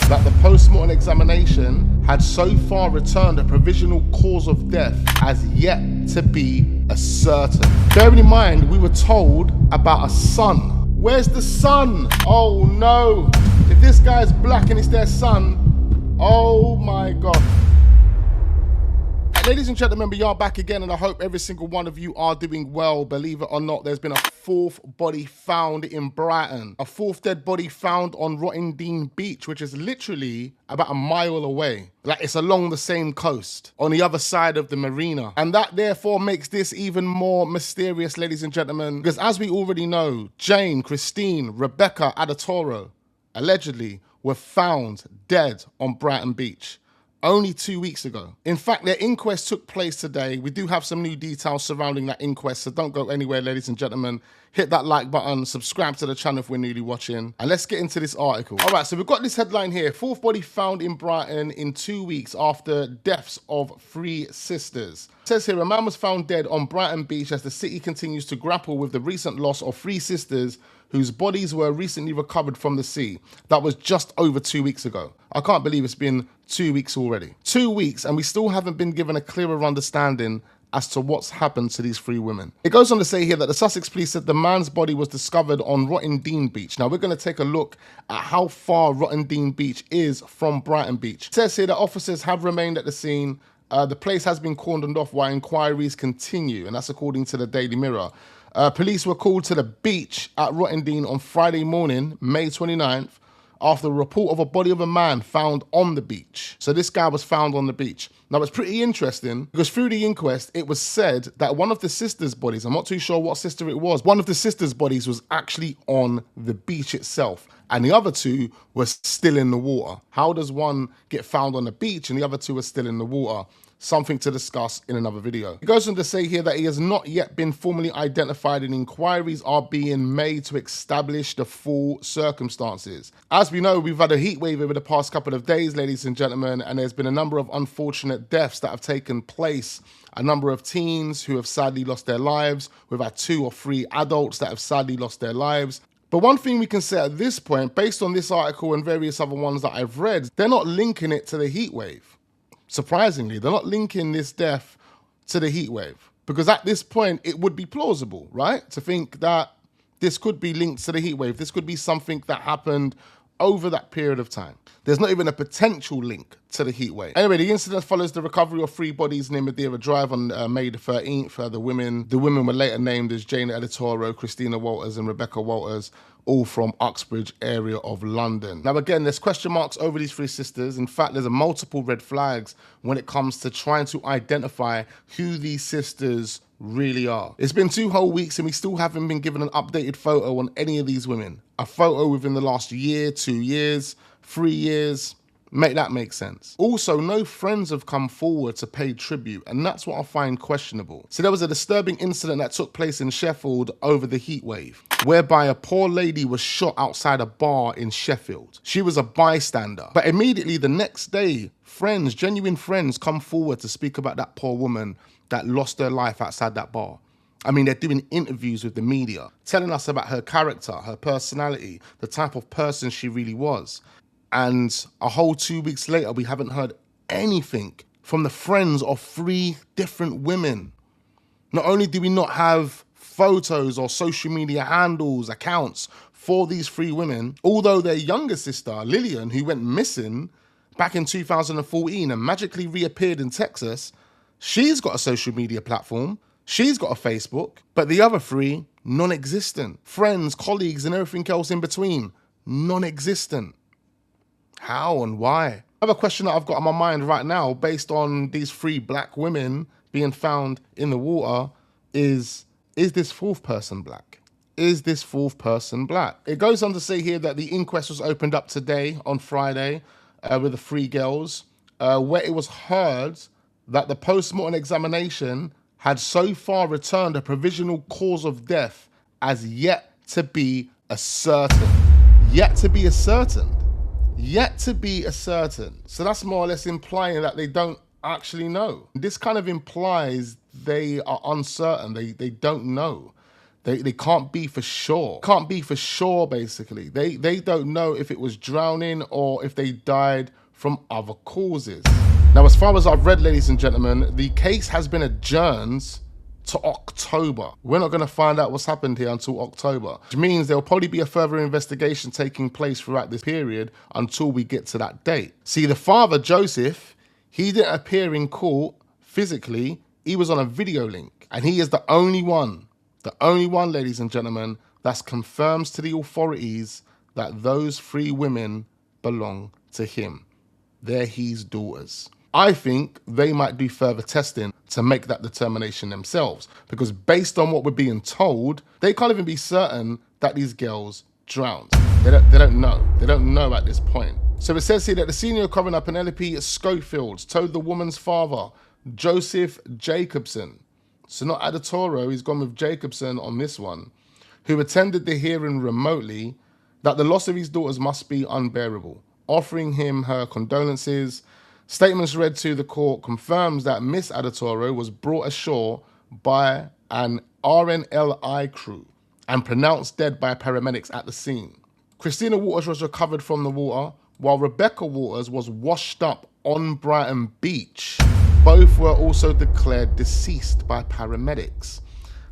that the post-mortem examination had so far returned a provisional cause of death as yet to be ascertained. Bearing in mind, we were told about a son. Where's the son? Oh no. If this guy's black and it's their son, oh my God. Ladies and gentlemen, we are back again, and I hope every single one of you are doing well. Believe it or not, there's been a fourth body found in Brighton. A fourth dead body found on Rotten Beach, which is literally about a mile away. Like, it's along the same coast, on the other side of the marina. And that therefore makes this even more mysterious, ladies and gentlemen, because as we already know, Jane, Christine, Rebecca Adatoro, allegedly were found dead on Brighton Beach. Only 2 weeks ago. In fact, their inquest took place today. We do have some new details surrounding that inquest, so don't go anywhere, ladies and gentlemen. Hit that like button, subscribe to the channel if we're newly watching, and let's get into this article. All right, so we've got this headline here. Fourth body found in Brighton in 2 weeks after deaths of 3 sisters. It says here, a man was found dead on Brighton Beach as the city continues to grapple with the recent loss of 3 sisters whose bodies were recently recovered from the sea. That was just over 2 weeks ago. I can't believe it's been 2 weeks already. 2 weeks, and we still haven't been given a clearer understanding as to what's happened to these 3 women. It goes on to say here that the Sussex police said the man's body was discovered on Rotten Beach. Now we're going to take a look at how far Rotten Beach is from Brighton Beach. It says here that officers have remained at the scene. The place has been cordoned off while inquiries continue, and that's according to the Daily Mirror. Police were called to the beach at Rotten on Friday morning, May 29th, after a report of a body of a man found on the beach. So this guy was found on the beach. Now it's pretty interesting because through the inquest, it was said that one of the sisters' bodies, I'm not too sure what sister it was, one of the sisters' bodies was actually on the beach itself, and the other 2 were still in the water. How does one get found on the beach and the other 2 are still in the water? Something to discuss in another video. It goes on to say here that he has not yet been formally identified and inquiries are being made to establish the full circumstances. As we know, we've had a heat wave over the past couple of days, ladies and gentlemen, and there's been a number of unfortunate deaths that have taken place. A number of teens who have sadly lost their lives. We've had 2 or 3 adults that have sadly lost their lives. But one thing we can say at this point, based on this article and various other ones that I've read, they're not linking it to the heat wave. Surprisingly, they're not linking this death to the heat wave, because at this point it would be plausible, right, to think that this could be linked to the heat wave. This could be something that happened over that period of time. There's not even a potential link to the heat wave. Anyway, the incident follows the recovery of 3 bodies near Madeira Drive on May the 13th. The women were later named as Jane Adatoro, Christina Walters, and Rebecca Walters, all from Uxbridge area of London. Now again, there's question marks over these 3 sisters. In fact, there's a multiple red flags when it comes to trying to identify who these sisters really are. It's been 2 whole weeks and we still haven't been given an updated photo on any of these women. A photo within the last year, 2 years, 3 years. Make that make sense. Also, no friends have come forward to pay tribute, and that's what I find questionable. So there was a disturbing incident that took place in Sheffield over the heat wave, whereby a poor lady was shot outside a bar in Sheffield. She was a bystander, but immediately the next day, friends, genuine friends, come forward to speak about that poor woman that lost her life outside that bar. I mean, they're doing interviews with the media, telling us about her character, her personality, the type of person she really was. And a whole 2 weeks later, we haven't heard anything from the friends of 3 different women. Not only do we not have photos or social media handles, accounts for these 3 women, although their younger sister, Lillian, who went missing back in 2014 and magically reappeared in Texas, she's got a social media platform, she's got a Facebook, but the other 3, non-existent. Friends, colleagues, and everything else in between, non-existent. How and why? Another question that I've got on my mind right now, based on these 3 black women being found in the water, is this 4th person black? Is this 4th person black? It goes on to say here that the inquest was opened up today on Friday with the 3 girls, where it was heard that the post-mortem examination had so far returned a provisional cause of death as yet to be ascertained. Yet to be ascertained. Yet to be ascertained. So that's more or less implying that they don't actually know. This kind of implies they are uncertain. They don't know. They can't be for sure. Can't be for sure, basically. They don't know if it was drowning or if they died from other causes. Now, as far as I've read, ladies and gentlemen, the case has been adjourned to October. We're not going to find out what's happened here until October, which means there'll probably be a further investigation taking place throughout this period until we get to that date. See, the father, Joseph, he didn't appear in court physically. He was on a video link, and he is the only one, ladies and gentlemen, that confirms to the authorities that those 3 women belong to him. They're his daughters. I think they might do further testing to make that determination themselves, because based on what we're being told, they can't even be certain that these girls drowned. They don't know. They don't know at this point. So it says here that the senior coroner, Penelope Schofield, told the woman's father, Joseph Jacobson, so not Adatoro, he's gone with Jacobson on this one, who attended the hearing remotely, that the loss of his daughters must be unbearable, offering him her condolences. Statements read to the court confirms that Miss Adatoro was brought ashore by an RNLI crew and pronounced dead by paramedics at the scene. Christina Waters was recovered from the water, while Rebecca Waters was washed up on Brighton Beach. Both were also declared deceased by paramedics.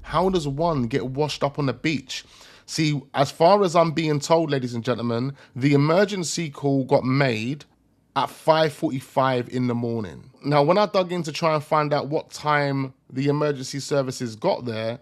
How does one get washed up on the beach? See, as far as I'm being told, ladies and gentlemen, the emergency call got made at 5:45 in the morning. Now, when I dug in to try and find out what time the emergency services got there,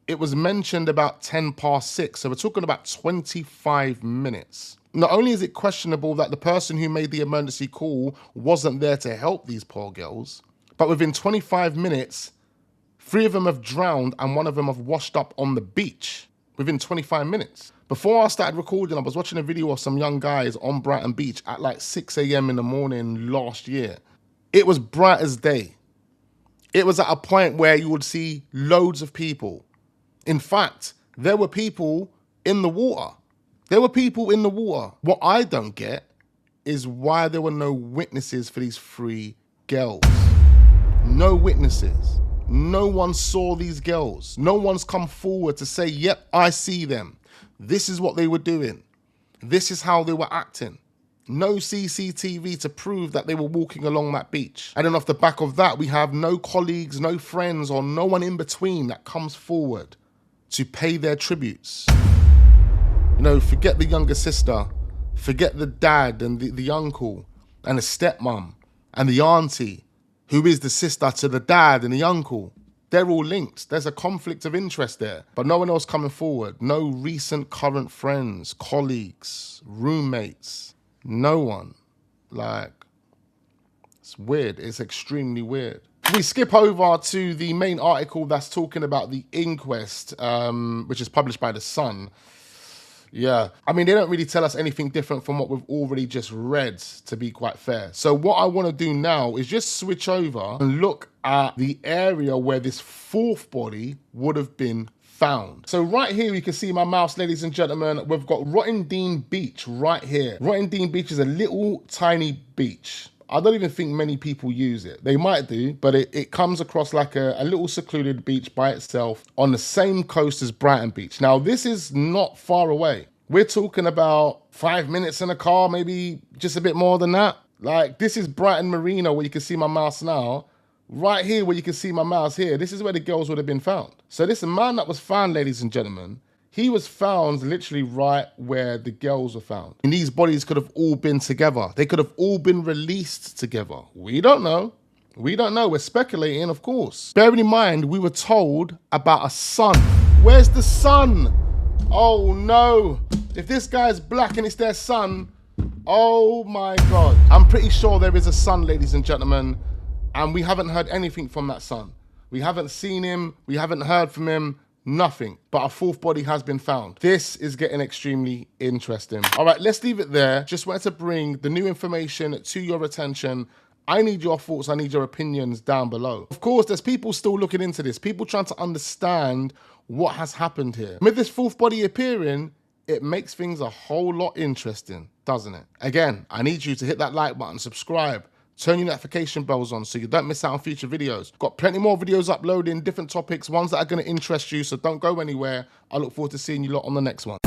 it was mentioned about 6:10. So we're talking about 25 minutes. Not only is it questionable that the person who made the emergency call wasn't there to help these poor girls, but within 25 minutes, 3 of them have drowned and 1 of them have washed up on the beach within 25 minutes. Before I started recording, I was watching a video of some young guys on Brighton Beach at like 6 a.m. in the morning last year. It was bright as day. It was at a point where you would see loads of people. In fact, there were people in the water. There were people in the water. What I don't get is why there were no witnesses for these 3 girls. No witnesses. No one saw these girls. No one's come forward to say, yep, I see them. This is what they were doing. This is how they were acting. No CCTV to prove that they were walking along that beach. And then off the back of that, we have no colleagues, no friends, or no one in between that comes forward to pay their tributes. You know, forget the younger sister, forget the dad and the uncle and the stepmom and the auntie, who is the sister to the dad and the uncle. They're all linked. There's a conflict of interest there, but no one else coming forward. No recent current friends, colleagues, roommates, no one. Like, it's weird. It's extremely weird. We skip over to the main article that's talking about the inquest, which is published by The Sun. Yeah, I mean, they don't really tell us anything different from what we've already just read, to be quite fair. So what I want to do now is just switch over and look at the area where this 4th body would have been found. So right here, you can see my mouse, ladies and gentlemen. We've got Rottingdean Beach right here. Rottingdean Beach is a little tiny beach. I don't even think many people use it. They might do, but it comes across like a little secluded beach by itself on the same coast as Brighton Beach. Now, this is not far away. We're talking about 5 minutes in a car, maybe just a bit more than that. Like, this is Brighton Marina where you can see my mouse now. Right here where you can see my mouse here, this is where the girls would have been found. So this man that was found, ladies and gentlemen, he was found literally right where the girls were found. And these bodies could have all been together. They could have all been released together. We don't know. We don't know. We're speculating, of course. Bearing in mind, we were told about a son. Where's the son? Oh, no. If this guy's black and it's their son, oh, my God. I'm pretty sure there is a son, ladies and gentlemen, and we haven't heard anything from that son. We haven't seen him. We haven't heard from him. Nothing, but a 4th body has been found. This is getting extremely interesting. All right, let's leave it there. Just wanted to bring the new information to your attention. I need your thoughts, I need your opinions down below. Of course, there's people still looking into this, people trying to understand what has happened here. With this 4th body appearing, it makes things a whole lot interesting, doesn't it? Again, I need you to hit that like button, subscribe, Turn your notification bells on so you don't miss out on future videos. Got plenty more videos uploading, different topics, ones that are going to interest you, so don't go anywhere. I look forward to seeing you lot on the next one.